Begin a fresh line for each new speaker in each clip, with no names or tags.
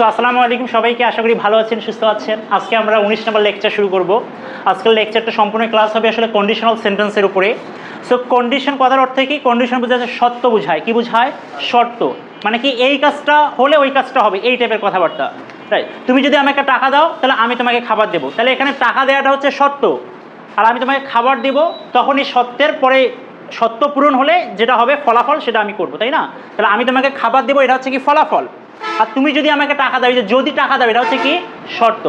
আসসালামু আলাইকুম সবাইকে, আশা করি ভালো আছেন, সুস্থ আছেন। আজকে আমরা 19 নম্বর লেকচার শুরু করব। আজকের লেকচারটা সম্পূর্ণ ক্লাস হবে আসলে কন্ডিশনাল সেন্টেন্সের উপরে। সো কন্ডিশন কথার অর্থ কি? কন্ডিশন বোঝাচ্ছে শর্ত বোঝায়। কি বোঝায়? শর্ত। মানে কি এই কাজটা হলে ওই কাজটা হবে, এই টাইপের কথাবার্তা। রাইট? তুমি যদি আমাকে টাকা দাও তাহলে আমি তোমাকে খাবার দেবো, তাহলে এখানে টাকা দেওয়াটা হচ্ছে শর্ত, আর আমি তোমাকে খাবার দিব তখনই সত্যের পরে সত্য পূরণ হলে যেটা হবে ফলাফল সেটা আমি করবো, তাই না? তাহলে আমি তোমাকে খাবার দেবো, এটা হচ্ছে কি ফলাফল। আর তুমি যদি আমাকে টাকা দাও, যে যদি টাকা দাও, এটা হচ্ছে কি শর্ত।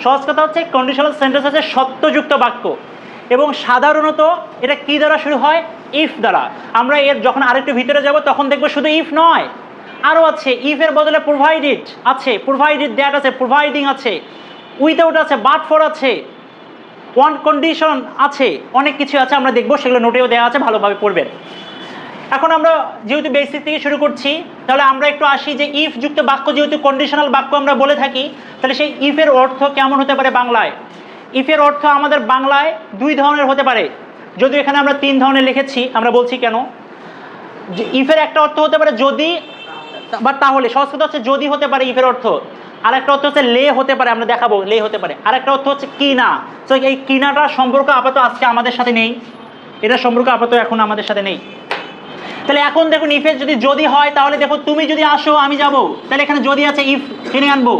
সহজ কথা হচ্ছে কন্ডিশনাল সেন্টেন্স হচ্ছে সত্যযুক্ত বাক্য, এবং সাধারণত এটা কি দ্বারা শুরু হয়? ইফ দ্বারা। আমরা এর যখন আরেকটু ভিতরে যাব তখন দেখবো শুধু ইফ নয়, আরও আছে। ইফের বদলে প্রোভাইডেড আছে, প্রোভাইডেড দ্যাট আছে, প্রোভাইডিং আছে, উইদাউট আছে, বাট ফর আছে, ওয়ান কন্ডিশন আছে, অনেক কিছু আছে। আমরা দেখবো, সেগুলো নোটেও দেওয়া আছে, ভালোভাবে পড়বেন। এখন আমরা যেহেতু বেসিক থেকে শুরু করছি, তাহলে আমরা একটু আসি যে ইফ যুক্ত বাক্য, যেহেতু কন্ডিশনাল বাক্য আমরা বলে থাকি, তাহলে সেই ইফের অর্থ কেমন হতে পারে বাংলায়? ইফের অর্থ আমাদের বাংলায় দুই ধরনের হতে পারে, যদিও এখানে আমরা তিন ধরনের লিখেছি। আমরা বলছি কেন। যে ইফের একটা অর্থ হতে পারে যদি বা তাহলে, সহজ কথা হচ্ছে যদি হতে পারে ইফের অর্থ। আর একটা অর্থ হচ্ছে লে হতে পারে, আমরা দেখাবো লে হতে পারে। আর একটা অর্থ হচ্ছে কিনা। তো এই কিনাটার সম্পর্ক আপাতত আজকে আমাদের সাথে নেই, এটা সম্পর্ক আপাতত এখন আমাদের সাথে নেই। তাহলে এখন দেখুন, ইফের যদি হয় তাহলে দেখো তুমি যদি আসো আমি যাব, তাহলে এখানে যদি আছে ইফ টেনে আনবো।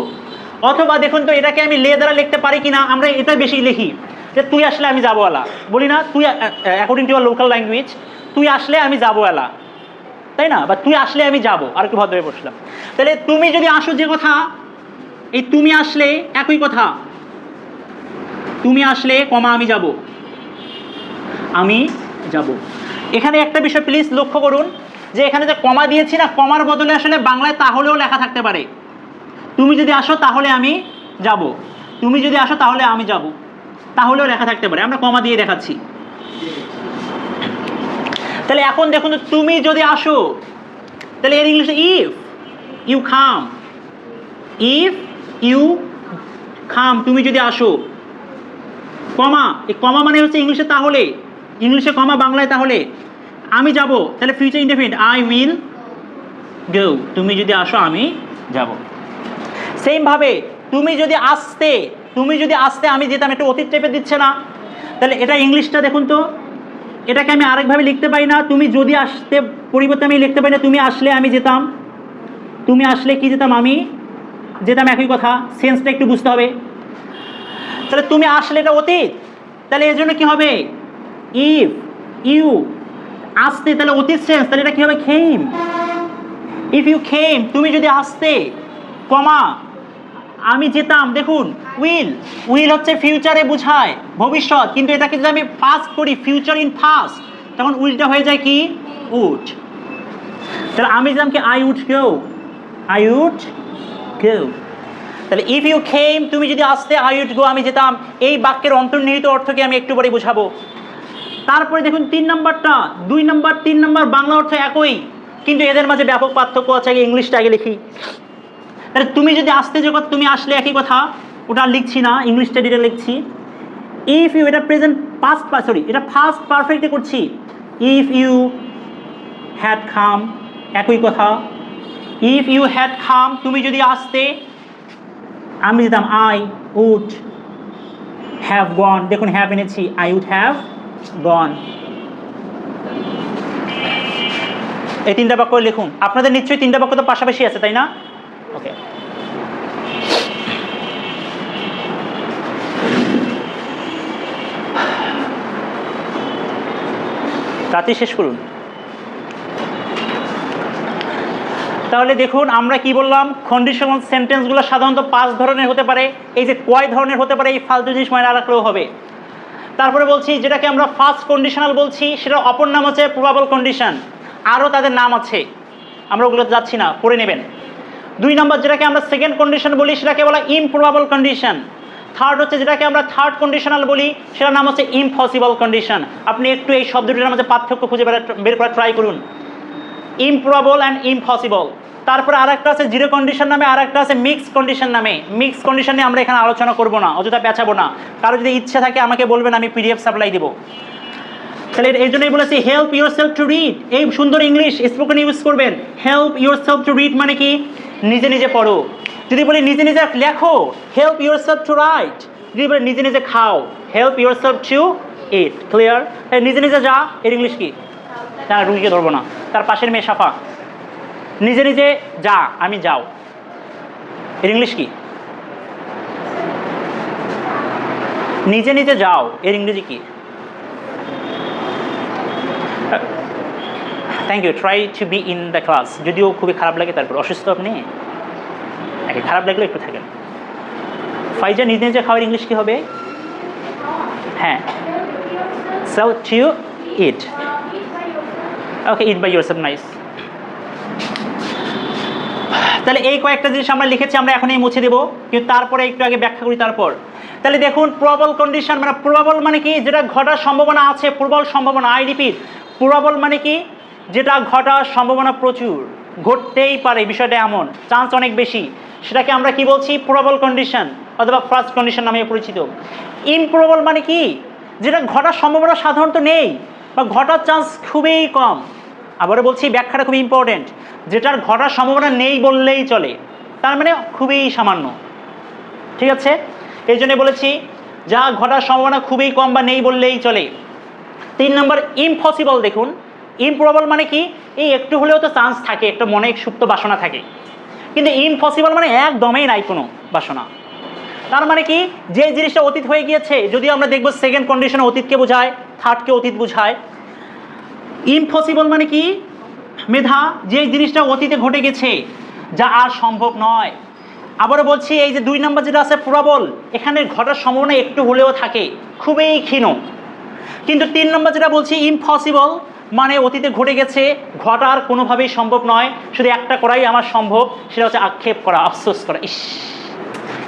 অথবা দেখুন তো এটাকে আমি লে দ্বারা লিখতে পারি কিনা, আমরা এটা বেশি লিখি যে তুই আসলে আমি যাবো আলা, বলি না? তুই অ্যাকর্ডিং টু লোকাল ল্যাঙ্গুয়েজ, তুই আসলে আমি যাবো আলা, তাই না? বা তুই আসলে আমি যাবো, আর একটু ভদ্রভাবে বসলাম। তাহলে তুমি যদি আসো, যে কথা, এই তুমি আসলে একই কথা। তুমি আসলে কমা আমি যাব, আমি যাব। এখানে একটা বিষয় প্লিজ লক্ষ্য করুন, যে এখানে যে কমা দিয়েছি না, কমার বদলে আসলে বাংলায় তাহলেও লেখা থাকতে পারে। তুমি যদি আসো তাহলে আমি যাব, তুমি যদি আসো তাহলে আমি যাব, তাহলেও লেখা থাকতে পারে। আমরা কমা দিয়ে দেখাচ্ছি। তাহলে এখন দেখুন, তুমি যদি আসো, তাহলে এর ইংলিশে if you come, if you come, তুমি যদি আসো, কমা, এই কমা মানে হচ্ছে ইংলিশে তাহলে, ইংলিশে কমা, বাংলায় তাহলে। আমি যাব, তাহলে ফিউচার ইনডেফিনিট, আই উইল গো, তুমি যদি আসো আমি যাব। সেম ভাবে তুমি যদি আসতে, তুমি যদি আসতে আমি যেতাম, একটু অতীত টাইপের দিচ্ছে না? তাহলে এটা ইংলিশটা দেখুন তো, এটাকে আমি আরেকভাবে লিখতে পারি না? তুমি যদি আসতে পরিবর্তে আমি লিখতে পারি না তুমি আসলে আমি যেতাম, তুমি আসলে কি যেতাম, আমি যেতাম, একই কথা। সেন্সটা একটু বুঝতে হবে। তাহলে তুমি আসলে এটা অতীত, তাহলে এর জন্য কি হবে? ইফ ইউ আসতে, তাহলে অতীত সেন্স, তাহলে এটা কি হবে? খেম। ইফ ইউ খেম, তুমি যদি আসতে, কমা আমি যেতাম। দেখুন উইল, উইল হচ্ছে ফিউচারে বোঝায়, ভবিষ্যৎ, কিন্তু এটাকে যদি আমি পাস্ট করি, ফিউচার ইন পাস্ট, তখন উইলটা হয়ে যায় কি? উড। তাহলে আমি যেতাম কি? I would go, I would go. তাহলে ইফ ইউ খেম, তুমি যদি আসতে, আই উড গো, আমি যেতাম। এই বাক্যের অন্তর্নিহিত অর্থকে আমি একটু পরে বোঝাবো। তারপরে দেখুন 3 নম্বরটা, 2 নম্বর 3 নম্বর বাংলা অর্থ একই, কিন্তু এদের মাঝে ব্যাপক পার্থক্য আছে। আগে ইংলিশটা আগে লিখি। তাহলে তুমি যদি আসতে, যে কথা, তুমি আসলে একই কথা, ওটা লিখছি না, ইংলিশটা ডিটেল লিখছি। ইফ ইউ, এটা প্রেজেন্ট পাস্ট, সরি এটা ফার্স্ট পারফেক্টে করছি। ইফ ইউ হ্যাড কাম, একই কথা। ইফ ইউ হ্যাড কাম, তুমি যদি আসতে, আমি যেতাম, আই উড হ্যাভ গন। দেখুন হ্যাভ এনেছি, আই উড হ্যাভ গন। এই 3টা বাক্য লিখুন। আপনাদের নিশ্চয়ই 3টা বাক্য তো পাশাপাশি আছে, তাই না? ওকে, রাতে শেষ করুন। তাহলে দেখুন আমরা কি বললাম, কন্ডিশনাল সেন্টেন্সগুলো সাধারণত 5 ধরনের হতে পারে। এই যে কয় ধরনের হতে পারে, এই ফালতু জিনিস মনে রাখলেও হবে। তারপরে বলছি, যেটাকে আমরা ফার্স্ট কন্ডিশনাল বলছি, সেটা অপর নাম হচ্ছে প্রবাবল কন্ডিশন। আরও তাদের নাম আছে, আমরা ওগুলো যাচ্ছি না, পড়ে নেবেন। 2 নম্বর যেটাকে আমরা সেকেন্ড কন্ডিশন বলি, সেটাকে বলা ইমপ্রবাবল কন্ডিশন। থার্ড হচ্ছে যেটাকে আমরা থার্ড কন্ডিশনাল বলি, সেটার নাম হচ্ছে ইম্পসিবল কন্ডিশন। আপনি একটু এই শব্দ দুটোর মধ্যে পার্থক্য খুঁজে বের করার ট্রাই করুন, ইমপ্রবাবল অ্যান্ড ইম্পসিবল। তারপরে আরেকটা আছে জিরো কন্ডিশন নামে, আরেকটা আছে মিক্সড কন্ডিশন নামে। মিক্সড কন্ডিশন নিয়ে আমরা এখানে আলোচনা করব না, অযথা পেঁচাবো না। কারো যদি ইচ্ছা থাকে আমাকে বলবেন, আমি পিডিএফ সাপ্লাই দেবো। তাহলে এই জন্যই বলেছি help your self to read. এই সুন্দর ইংলিশ স্পোকেন ইউজ করবেন। Help your self to read মানে কি? নিজে নিজে পড়ো। যদি বলি নিজে নিজে লেখো, help your self to right. যদি বলি নিজে নিজে খাও, help your self to it. Clear? নিজে নিজে যা, এর ইংলিশ কি? না, রুগীকে ধরবো না, তার পাশের মেয়ে সাফা। নিজে নিজে যা, আমি যাও, এর ইংলিশ কি? নিজে নিজে যাও, এর ইংরেজি কি? Thank you. Try to be in the class. যদিও খুবই খারাপ লাগে, তারপর অসুস্থ আপনি, একে খারাপ লাগলে একটু থাকেন। ফাইজা নিজে নিজে খাওয়ার ইংলিশ কি হবে? হ্যাঁ, self to eat. Okay, eat by yourself. Nice. তাহলে এই কয়েকটা জিনিস আমরা লিখেছি, আমরা এখনই মুছে দেবো, কিন্তু তারপরে একটু আগে ব্যাখ্যা করি তারপর। তাহলে দেখুন, প্রবাবল কন্ডিশন মানে প্রবাবল মানে কি? যেটা ঘটার সম্ভাবনা আছে, প্রবল সম্ভাবনা। আই রিপিট, প্রবাবল মানে কি? যেটা ঘটার সম্ভাবনা প্রচুর, ঘটতেই পারে, বিষয়টা এমন, চান্স অনেক বেশি, সেটাকে আমরা কি বলছি? প্রবাবল কন্ডিশন অথবা ফার্স্ট কন্ডিশন নামে পরিচিত। ইমপ্রবাবল মানে কি? যেটা ঘটার সম্ভাবনা সাধারণত নেই বা ঘটার চান্স খুবই কম। আবারও বলছি, ব্যাখ্যাটা খুবই ইম্পর্টেন্ট। যেটার ঘটার সম্ভাবনা নেই বললেই চলে, তার মানে খুবই সামান্য। ঠিক আছে? এই জন্য বলেছি যা ঘটার সম্ভাবনা খুবই কম বা নেই বললেই চলে। 3 নম্বর ইম্পসিবল। দেখুন, ইমপ্রবাবল মানে কি? এই একটু হলেও তো চান্স থাকে, একটা মনে সুপ্ত বাসনা থাকে, কিন্তু ইম্পসিবল মানে একদমই নাই কোনো বাসনা। তার মানে কি? যে জিনিসটা অতীত হয়ে গিয়েছে, যদিও আমরা দেখবো সেকেন্ড কন্ডিশনে অতীতকে বোঝায়, থার্ডকে অতীত বোঝায়। ইম্পসিবল মানে কি? মেধা, যে জিনিসটা অতীতে ঘটে গেছে, যা আর সম্ভব নয়। আবারও বলছি, এই যে 2 নম্বর যেটা আছে প্রবাবল, এখানে ঘটার সম্ভাবনা একটু হলেও থাকে, খুবই ক্ষীণ। কিন্তু 3 নম্বর যেটা বলছি ইম্পসিবল, মানে অতীতে ঘটে গেছে, ঘটার কোনোভাবেই সম্ভব নয়, শুধু একটা করাই আমার সম্ভব, সেটা হচ্ছে আক্ষেপ করা, আফসোস করা।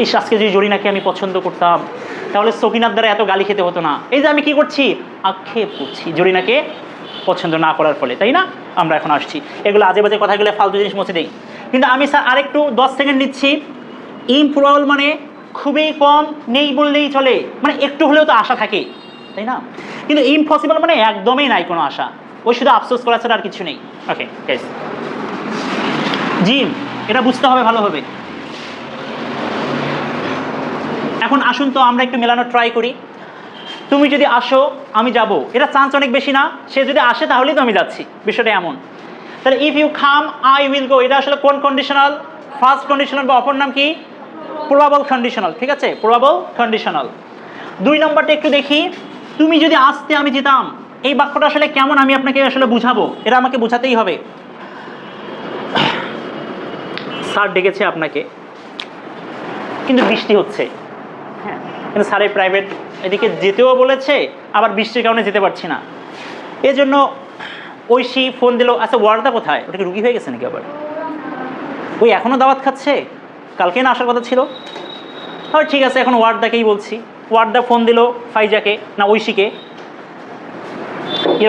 ইস, আজকে যদি জরিনাকে আমি পছন্দ করতাম, তাহলে সকিনার দ্বারা এত গালি খেতে হতো না। এই যে আমি কি করছি? আক্ষেপ করছি জরিনাকে পছন্দ না করার ফলে, তাই না? আমরা এখন আসছি, এগুলো আজে বাজে কথাগুলো, ফালতু জিনিস মুছে দেই। কিন্তু আমি স্যার আরেকটু 10 সেকেন্ড নিচ্ছি। ইমপ্রবাবল মানে খুবই কম, নেই বললেই চলে, মানে একটু হলেও তো আশা থাকে, তাই না? কিন্তু ইম্পসিবল মানে একদমই নাই কোনো আশা, ওই শুধু আফসোস করা ছাড়া আর কিছু নেই। ওকে গাইস, জি, এটা বুঝতে হবে ভালোভাবে। এখন আসুন তো আমরা একটু মেলানো ট্রাই করি। তুমি যদি আসো, আমি যাব, এটা চান্স অনেক বেশি না? সে যদি আসে তাহলেই তো আমি যাচ্ছি, বিষয়টা এমন। তাহলে if you come I will go, এটা আসলে কোন কন্ডিশনাল? ফার্স্ট কন্ডিশনাল বা অপর নাম কি? Probable conditional. ঠিক আছে, প্রবাবল কন্ডিশনাল। 2 নম্বরটা একটু দেখি, তুমি যদি আসতে আমি যেতাম, এই বাক্যটা আসলে কেমন আমি আপনাকে আসলে বুঝাবো, এটা আমাকে বোঝাতেই হবে। স্যার ডেকেছে আপনাকে, কিন্তু বৃষ্টি হচ্ছে, হ্যাঁ, কিন্তু স্যারের প্রাইভেট এদিকে যেতেও বলেছে, আবার বৃষ্টির কারণে যেতে পারছি না, এই জন্য ঐশী ফোন দিল। আচ্ছা, ওয়ার্ডা কোথায়? ওটা কি রুগী হয়ে গেছে নাকি আবার? ওই এখনও দাওয়াত খাচ্ছে, কালকে না আসার কথা ছিল। হ্যাঁ ঠিক আছে, এখন ওয়ার্ডাকেই বলছি। ওয়ার্ডা ফোন দিল ফাইজাকে, না ঐশীকে।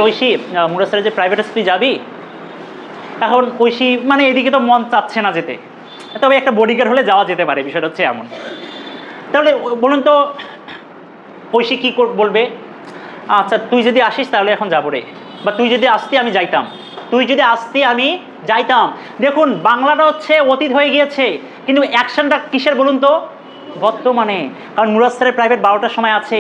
ঐশী, মুরাসের যে প্রাইভেট স্কুলে যাবি? এখন ঐশী মানে এদিকে তো মন চাচ্ছে না যেতে, তবে একটা বডিগার্ড হলে যাওয়া যেতে পারে, বিষয়টা হচ্ছে এমন। তাহলে বলুন তো ঐশী কী বলবে? আচ্ছা তুই যদি আসিস তাহলে এখন যাবো রে, বা তুই যদি আসতি আমি যাইতাম, তুই যদি আসতি আমি যাইতাম। দেখুন বাংলাটা হচ্ছে অতীত হয়ে গিয়েছে, কিন্তু অ্যাকশনটা কিসের বলুন তো? বর্তমানে। কারণ মুরাদ স্যারের প্রাইভেট 12টার সময় আছে,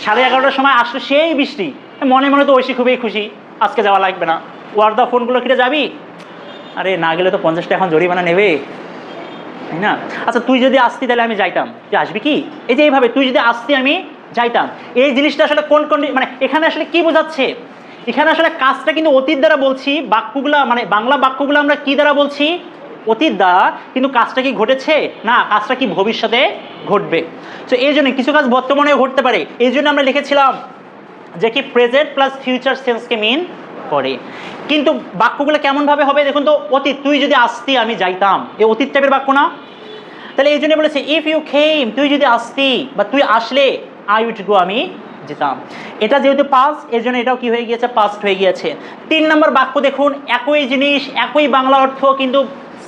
11:30টার সময় আসলে সেই বৃষ্টি, মনে মনে তো ঐশী খুবই খুশি, আজকে যাওয়া লাগবে না। ওয়ার্দা ফোনগুলো কিনে যাবি? আরে না গেলে তো 50 টাকা এখন জরিমানা নেবে, তাই না? আচ্ছা তুই যদি আসতি তাহলে আমি যাইতাম, তুই আসবি কি? এই যে এইভাবে তুই যদি আসতি আমি যাইতাম, এই জিনিসটা আসলে কোন মানে এখানে আসলে কি বোঝাচ্ছে? এখানে আসলে কাজটা কিন্তু অতীত দ্বারা বলছি, বাক্যগুলা মানে বাংলা বাক্যগুলো আমরা কি দ্বারা বলছি? অতীত দ্বারা, কিন্তু কাজটা কি ঘটেছে? না, কাজটা কি ভবিষ্যতে ঘটবে। তো এই জন্য কিছু কাজ বর্তমানেও ঘটতে পারে, এই জন্য আমরা লিখেছিলাম যে কি প্রেজেন্ট প্লাস ফিউচার সেন্সকে মিন করে। কিন্তু বাক্যগুলো কেমনভাবে হবে দেখুন তো? অতীত, তুই যদি আসতি আমি যাইতাম, এই অতীত টাইপের বাক্য না? তাহলে এই জন্য বলেছে ইফ ইউ খেম, তুই যদি আসতি বা তুই আসলে, আই উইড গো, আমি যেতাম। এটা যেহেতু পাস্ট, এই জন্য এটাও কি হয়ে গিয়েছে? পাস্ট হয়ে গিয়েছে। 3 নম্বর বাক্য দেখুন, একই জিনিস, একই বাংলা অর্থ, কিন্তু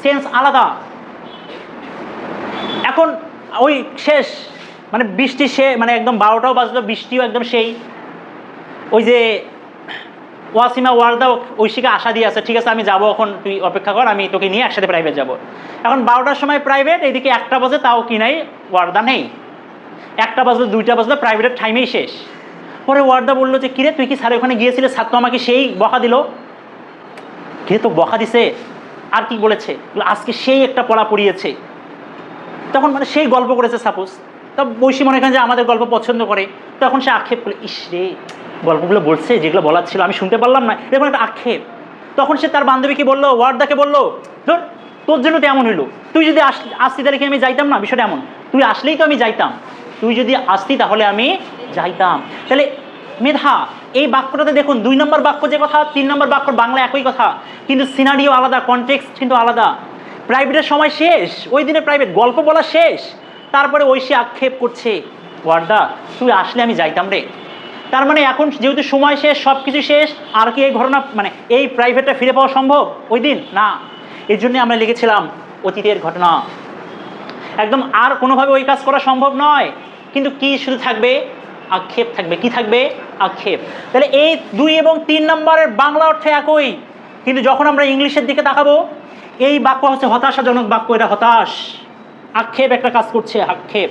সেন্স আলাদা। এখন ওই শেষ মানে বৃষ্টি, সে মানে একদম 12টাও বাজলো, বৃষ্টিও একদম সেই, ওই যে ওয়াসিমা ওয়ার্দা ঐশিকা আশা দিয়ে আছে, ঠিক আছে আমি যাবো, এখন তুই অপেক্ষা কর, আমি তোকে নিয়ে একসাথে প্রাইভেট যাব। এখন 12টার সময় প্রাইভেট, এইদিকে 1টা বাজে, তাও কি নাই, ওয়ার্দা নেই। 1টা বাজলো, 2টা বাজলো, প্রাইভেটের টাইমেই শেষ। পরে ওয়ার্দা বললো যে কিরে তুই কি স্যার ওখানে গিয়েছিলে, স্যার তো আমাকে সেই বকা দিল। কিরে তো বকা দিছে, আর কি বলেছে, আজকে সেই একটা পড়া পড়িয়েছে। তখন মানে সেই গল্প করেছে সাপোজ, তা বৈশী মনে করেন যে আমাদের গল্প পছন্দ করে, তখন সে আক্ষেপ করলো, ইস রে গল্পগুলো বলছে যেগুলো বলার ছিল আমি শুনতে পারলাম না, এরকম একটা আক্ষেপ। তখন সে তার বান্ধবীকে বললো, ওয়ার্দাকে বললো, ধর তোর জন্য তো এমন হইলো, তুই যদি আসতি তাহলে কি আমি যাইতাম না, বিষয়টা এমন, তুই আসলেই তো আমি যাইতাম, তুই যদি আসতি তাহলে আমি যাইতাম। তাহলে মেধা এই বাক্যটাতে দেখুন 2 নম্বর বাক্য যে কথা, 3 নম্বর বাক্য বাংলা একই কথা, কিন্তু সিনারিও আলাদা, কনটেক্সট কিন্তু আলাদা। প্রাইভেটের সময় শেষ, ওই দিনে প্রাইভেট, গল্প বলা শেষ, তারপরে ঐশী আক্ষেপ করছে, ওয়ার্দা তুই আসলে আমি যাইতাম রে। তার মানে এখন যেহেতু সময় শেষ, সব কিছু শেষ, আর কি এই ঘটনা মানে এই প্রাইভেটটা ফিরে পাওয়া সম্ভব ওই দিন না। এর জন্য আমরা লিখেছিলাম অতীতের ঘটনা, একদম আর কোনোভাবে ওই কাজ করা সম্ভব নয়। কিন্তু কি শুধু থাকবে, আক্ষেপ থাকবে। কি থাকবে, আক্ষেপ। তাহলে এই 2 এবং 3 নম্বরের বাংলা অর্থ একই, কিন্তু যখন আমরা ইংলিশের দিকে তাকাবো, এই বাক্য হচ্ছে হতাশাজনক বাক্য, এটা হতাশ, আক্ষেপ একটা কাজ করছে, আক্ষেপ।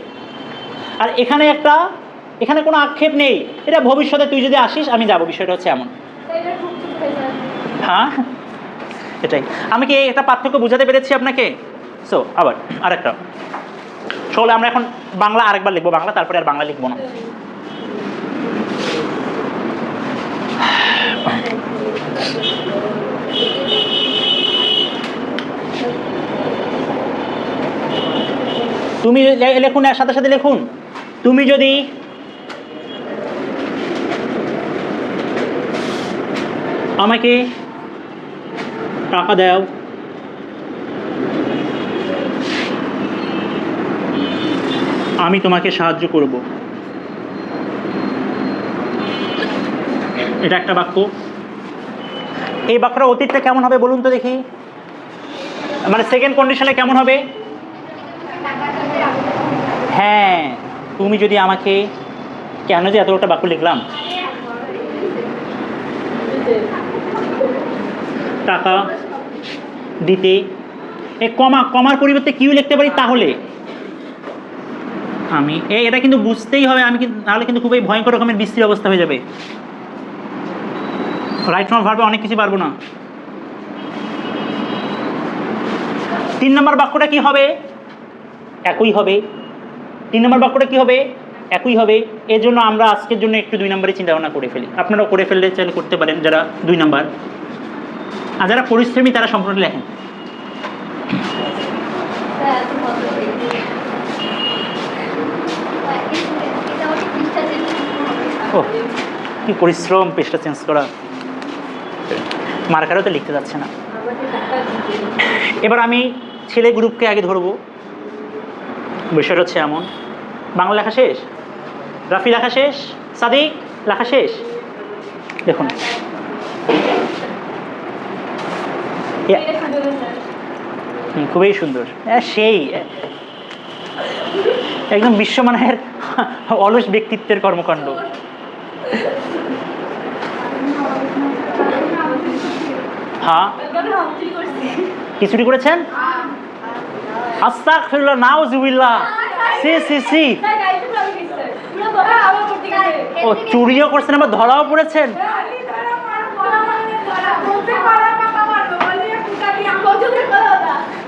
আর এখানে কোনো আক্ষেপ নেই, এটা ভবিষ্যতে তুই যদি আসিস আমি যাব, বিষয়টা হচ্ছে এমন। হ্যাঁ এটাই, আমি কি একটা পার্থক্য বুঝাতে পেরেছি আপনাকে? সো আবার আরেকটা, চলে আমরা এখন বাংলা আরেকবার লিখবো, বাংলা তারপরে আর বাংলা লিখবো না। তুমি লিখুন, এর সাথে সাথে লিখুন, তুমি যদি আমাকে টাকা দাও, আমি তোমাকে সাহায্য করব। এটা একটা বাক্য। এই বাক্যটা অতীতটা কেমন হবে বলুন তো দেখি, মানে সেকেন্ড কন্ডিশনে কেমন হবে? হ্যাঁ, তুমি যদি আমাকে, কেন যে এতটা বাক্য লিখলাম, টাকা দিতে, এই কমার পরিবর্তে কিউ লিখতে পারি, তাহলে আমি এটা কিন্তু বুঝতেই হবে, আমি কিন্তু তাহলে কিন্তু খুবই ভয়ঙ্কর রকমের বিশ্রী অবস্থা হয়ে যাবে। রাইট ফ্রম ভার্বে অনেক কিছু পারবো না। 3 নম্বর বাক্যটা কি হবে? একই হবে। 3 নম্বর বাক্যটা কি হবে? একই হবে। এর জন্য আমরা আজকের জন্য একটু 2 নম্বরে চিন্তা ভাবনা করে ফেলি। আপনারাও করে ফেললে চাইলে করতে পারেন, যারা 2 নম্বর, আর যারা পরিশ্রমী তারা সম্পূর্ণ লেখেন। ও কি পরিশ্রম পেজটা চেঞ্জ করা, মার্কারও তো লিখতে যাচ্ছে না। এবার আমি ছেলে গ্রুপকে আগে ধরবো, বিষয়টা হচ্ছে এমন। বাংলা লেখা শেষ, রাফি লেখা শেষ, সাদিক লেখা শেষ। দেখুন খুবই সুন্দর, সেই একদম বিশ্বমানের অলস ব্যক্তিত্বের কর্মকাণ্ড। হ্যাঁ কি চুরি করেছেন? আস্তাগফিরুল্লাহ, নাউজুবিল্লাহ, সি সি সি। ও চুরিও করছেন, আবার ধরাও পড়েছেন।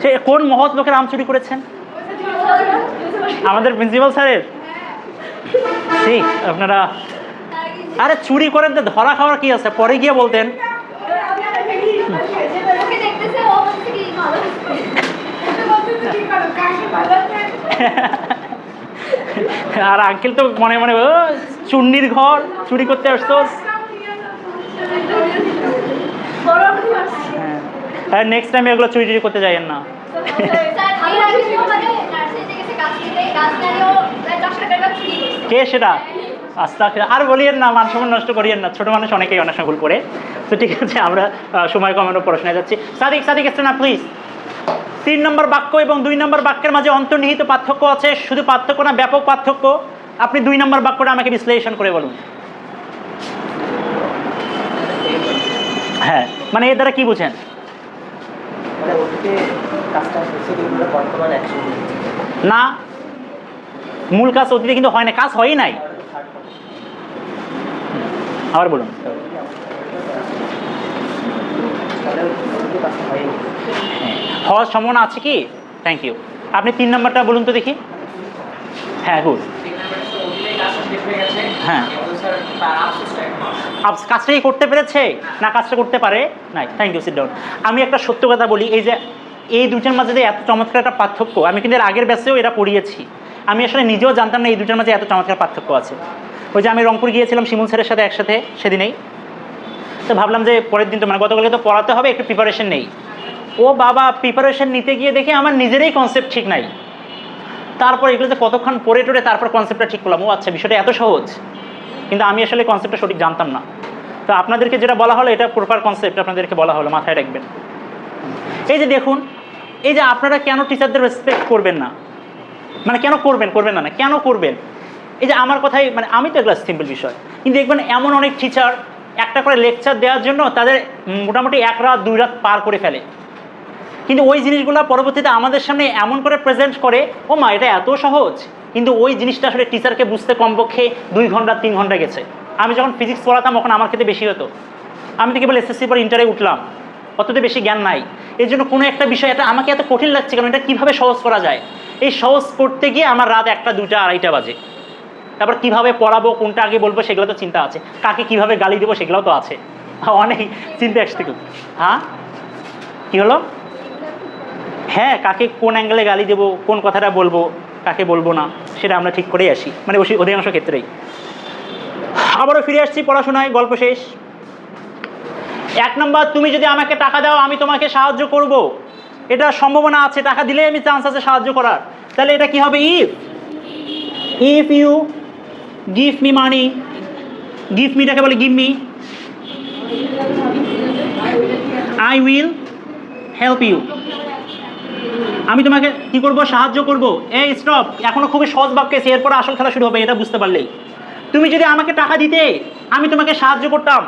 সে কোন মহৎ লোকের আম চুরি করেছেন? আমাদের প্রিন্সিপাল স্যারের। ঠিক, আপনারা আরে চুরি করেন তো ধরা খাওয়ার কি আছে, পরে গিয়ে বলতেন। আর আঙ্কেল তো মনে মনে চুন্নির ঘর চুরি করতে আসতো। হ্যাঁ, নেক্সট টাইম এগুলো চুরি টুরি করতে যাইয়েন না। কে সেটা? আর বলিয়েন না, মান সম্মান নষ্ট করিয়েন না, ছোট মানুষ অনেকেই অনেক ভুল করে। তো ঠিক আছে, আমরা সময় কমানোর পড়াশোনায় যাচ্ছি। সাদিক এসছে না প্লিজ। 3 নম্বর বাক্য এবং 2 নম্বর বাক্যের মাঝে অন্তর্নিহিত পার্থক্য আছে, শুধু পার্থক্য না, ব্যাপক পার্থক্য। আপনি 2 নম্বর বাক্যটা আমাকে বিশ্লেষণ করে বলুন। হ্যাঁ, মানে এর দ্বারা কি বুঝেন?
মানে ওদিকে কাজটা হচ্ছে কিন্তু বর্তমান অ্যাকশন
না, মূল কাজ অতীতে কিন্তু হয় না, কাজ হয়ই নাই। আবার বলুন। হওয়ার সম্ভাবনা আছে কি? Thank you. আপনি 3 নম্বরটা বলুন তো দেখি। হ্যাঁ, গুড। হ্যাঁ, কাজটাই করতে পেরেছে না কাজটা করতে পারে নাই। Thank you, sit down. আমি একটা সত্য কথা বলি, এই যে এই দুটার মাঝে যে এত চমৎকার একটা পার্থক্য, আমি কিন্তু এর আগের ব্যাচেও এটা পড়িয়েছি। আমি আসলে নিজেও জানতাম না এই দুটার মাঝে এত চমৎকার পার্থক্য আছে। ওই যে আমি রংপুর গিয়েছিলাম শিমুল স্যারের সাথে একসাথে সেদিনেই, তো ভাবলাম যে পরের দিন তো মানে গতকালকে তো পড়াতে হবে, একটু প্রিপারেশন নেই। ও বাবা, প্রিপারেশন নিতে গিয়ে দেখে আমার নিজেরই কনসেপ্ট ঠিক নাই। তারপর এগুলো যে কতক্ষণ পড়ে টোরে তারপর কনসেপ্টটা ঠিক করলাম, ও আচ্ছা বিষয়টা এত সহজ, কিন্তু আমি আসলে কনসেপ্টটা সঠিক জানতাম না। তো আপনাদেরকে যেটা বলা হলো এটা প্রপার কনসেপ্ট আপনাদেরকে বলা হলো, মাথায় রাখবেন। এই যে দেখুন, এই যে আপনারা কেন টিচারদের রেসপেক্ট করবেন না, মানে কেন করবেন না কেন করবেন? এই যে আমার কথাই, মানে আমি তো এগুলো সিম্পল বিষয়, কিন্তু দেখবেন এমন অনেক টিচার একটা করে লেকচার দেওয়ার জন্য তাদের মোটামুটি 1 রাত 2 রাত পার করে ফেলে, কিন্তু ওই জিনিসগুলো পরবর্তীতে আমাদের সামনে এমন করে প্রেজেন্ট করে, ও মা এটা এত সহজ, কিন্তু ওই জিনিসটা আসলে টিচারকে বুঝতে কমপক্ষে 2 ঘন্টা 3 ঘন্টা গেছে। আমি যখন ফিজিক্স পড়াতাম তখন আমার ক্ষেত্রে বেশি হতো, আমি তো কেবল এসএসসি পর ইন্টারে উঠলাম, অতটা বেশি জ্ঞান নাই। এর জন্য কোনো একটা বিষয় এটা আমাকে এত কঠিন লাগছে কারণ এটা কীভাবে সহজ করা যায়, এই সহজ করতে গিয়ে আমার রাত 1টা 2টা 2:30 বাজে। তারপর কীভাবে পড়াবো, কোনটা আগে বলবো সেগুলো তো চিন্তা আছে, কাকে কীভাবে গালি দেবো সেগুলোও তো আছে, অনেক চিন্তা একসাথে। হ্যাঁ, কী হলো? হ্যাঁ, কাকে কোন অ্যাঙ্গেলে গালি দেবো, কোন কথাটা বলবো, কাকে বলবো না, সেটা আমরা ঠিক করেই আসি, মানে অধিকাংশ ক্ষেত্রেই। আবারও ফিরে আসছি পড়াশোনায়, গল্প শেষ। 1 নম্বর, তুমি যদি আমাকে টাকা দাও আমি তোমাকে সাহায্য করব, এটা সম্ভাবনা আছে, টাকা দিলে আমি চান্স আছে সাহায্য করার। তাহলে এটা কি হবে? If you give me money, give মিটাকে বলে give me, I will help you, আমি তোমাকে কি করব? সাহায্য করব। এই স্টপ, এখনো খুবই সহজ বাক্য, এরপর আসল খেলা শুরু হবে, এটা বুঝতে পারলেই। তুমি যদি আমাকে টাকা দিতে আমি তোমাকে সাহায্য করতাম,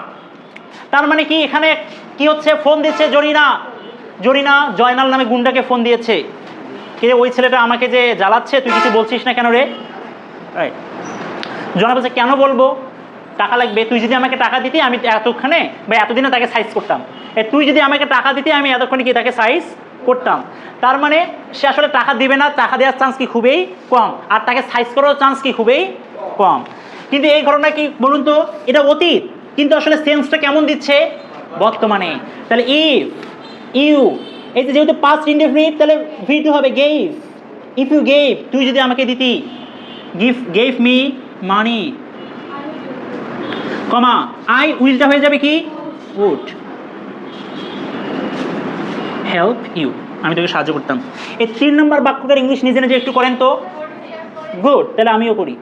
তার মানে কি এখানে কি হচ্ছে? ফোন দিচ্ছে জরিনা জয়নাল নামে গুন্ডাকে ফোন দিয়েছে, কে ওই ছেলেটা আমাকে যে জ্বালাচ্ছে, তুই কিছু বলছিস না কেন রে? রাইট, জয়নাল বলছে কেন বলবো, টাকা লাগবে, তুই যদি আমাকে টাকা দিতে আমি এতক্ষণে বা এতদিনে তাকে সাইজ করতাম, তুই যদি আমাকে টাকা দিতে আমি এতক্ষণে কি তাকে সাইজ করতাম। তার মানে সে আসলে টাকা দিবে না, টাকা দেওয়ার চান্স কি খুবই কম, আর তাকে সাইজ করার চান্স কি খুবই কম। কিন্তু এই ঘটনা কি বলুন তো, এটা অতীত, কিন্তু আসলে সেন্সটা কেমন দিচ্ছে? বর্তমানে। তাহলে ইফ ইউ, এই যে যেহেতু পাস্ট ইনডেফিনিট, তাহলে ভি2 হবে গেভ। ইফ ইউ গেভ, তুই যদি আমাকে দিতি, gave me money, comma I উইলটা হয়ে যাবে কি? উড হেল্প ইউ, আমি তোকে সাহায্য করতাম। এই 3 নম্বর বাক্যটার ইংলিশ নিজে নিজে একটু করেন তো। গুড, তাহলে আমিও করি।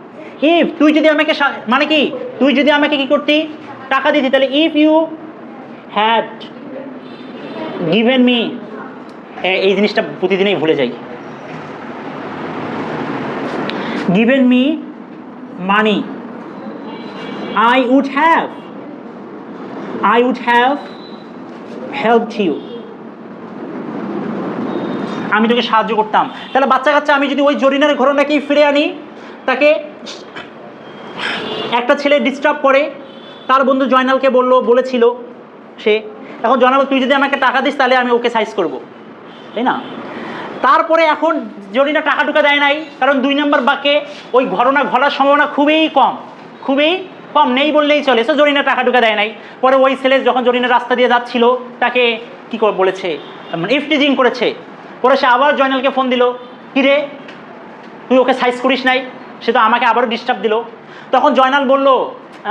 ইফ, তুই যদি আমাকে, মানে কি তুই যদি আমাকে কি করতি? টাকা দিতি, তাহলে if you had given me, এই জিনিসটা প্রতিদিনই ভুলে যাই, given me money, I would have helped you, আমি তোকে সাহায্য করতাম। তাহলে বাচ্চা কাচ্চা, আমি যদি ওই জরিনার ঘটনাকেই ফিরে আনি, তাকে একটা ছেলে ডিস্টার্ব করে, তার বন্ধু জয়নালকে বলেছিল সে, এখন জয়নাল তুই যদি আমাকে টাকা দিস তাহলে আমি ওকে সাইজ করব, তাই না? তারপরে এখন জরিনা টাকা টুকা দেয় নাই, কারণ 2 নম্বর বাক্যে ওই ঘটনা ঘটার সম্ভাবনা খুবই কম, নেই বললেই চলে। সো জরিনা টাকা টুকা দেয় নাই। পরে ওই ছেলে যখন জরিনা রাস্তা দিয়ে যাচ্ছিল তাকে কি বলেছে, মানে ইফটিজিং করেছে। পরে সে আবার জয়নালকে ফোন দিল, কি রে তুই ওকে সাইজ করিস নাই, সে তো আমাকে আবারও ডিস্টার্ব দিল। তখন জয়নাল বলল,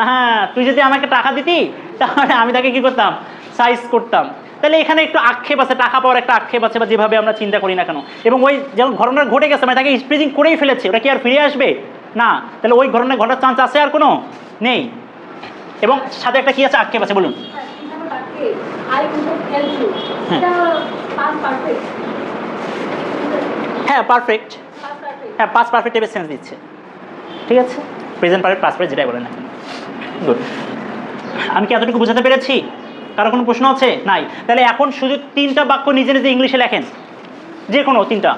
হ্যাঁ তুই যদি আমাকে টাকা দিতি তাহলে আমি তাকে কি করতাম? সাইজ করতাম। তাহলে এখানে একটু আক্ষেপ আছে, টাকা পাওয়ার একটা আক্ষেপ আছে, বা যেভাবে আমরা চিন্তা করি না কেন। এবং ওই যেমন ঘটনা ঘটে গেছে, মানে তাকে ইফটিজিং করেই ফেলেছে, ওটা কি আর ফিরে আসবে না? তাহলে ওই ঘটনা ঘটার চান্স আছে আর কোনো নেই। এবং সাথে একটা কি আছে? আক্ষেপ আছে, বলুন। হ্যাঁ পারফেক্ট, হ্যাঁ পাস্ট পারফেক্ট টাইপের সেন্স দিচ্ছে, ঠিক আছে। প্রেজেন্ট পারফেক্ট, পাস্ট পারফেক্ট যেটাই বলেন না। গুড, আমি কি এতটুকু বোঝাতে পেরেছি? কারো কোনো প্রশ্ন আছে? নাই। তাহলে এখন শুধু 3টা বাক্য নিজে নিজে ইংলিশে লেখেন, যে কোনো 3টা।